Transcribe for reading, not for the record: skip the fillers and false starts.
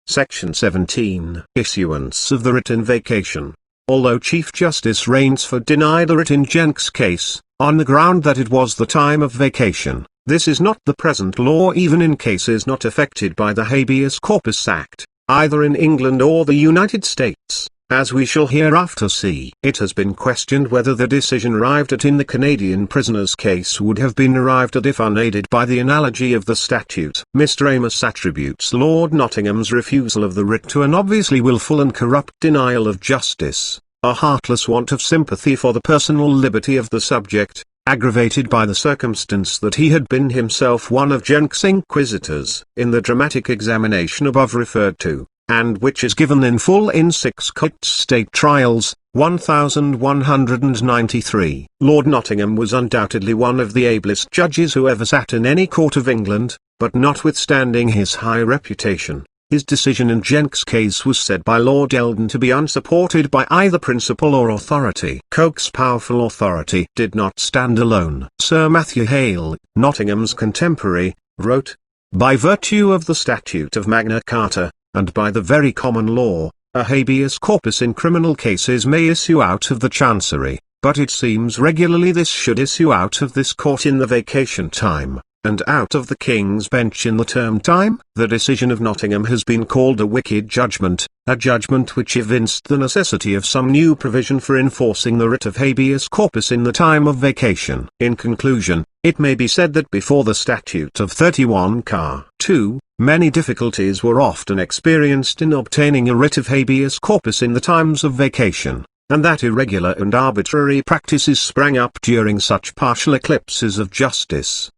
Section 17. Issuance of the writ in vacation. Although Chief Justice Rainsford denied the writ in Jenks' case, on the ground that it was the time of vacation, this is not the present law even in cases not affected by the Habeas Corpus Act, either in England or the United States, as we shall hereafter see. It has been questioned whether the decision arrived at in the Canadian prisoner's case would have been arrived at if unaided by the analogy of the statute. Mr. Amos attributes Lord Nottingham's refusal of the writ to an obviously wilful and corrupt denial of justice, a heartless want of sympathy for the personal liberty of the subject, aggravated by the circumstance that he had been himself one of Jenks' inquisitors in the dramatic examination above referred to, and which is given in full in 6 Coates State Trials, 1193. Lord Nottingham was undoubtedly one of the ablest judges who ever sat in any court of England, but notwithstanding his high reputation, his decision in Jenks' case was said by Lord Eldon to be unsupported by either principle or authority. Coke's powerful authority did not stand alone. Sir Matthew Hale, Nottingham's contemporary, wrote, "By virtue of the statute of Magna Carta, and by the very common law, a habeas corpus in criminal cases may issue out of the Chancery, but it seems regularly this should issue out of this court in the vacation time, and out of the King's Bench in the term time. The decision of Nottingham has been called a wicked judgment, a judgment which evinced the necessity of some new provision for enforcing the writ of habeas corpus in the time of vacation." In conclusion, it may be said that before the statute of 31 Car. 2, many difficulties were often experienced in obtaining a writ of habeas corpus in the times of vacation, and that irregular and arbitrary practices sprang up during such partial eclipses of justice.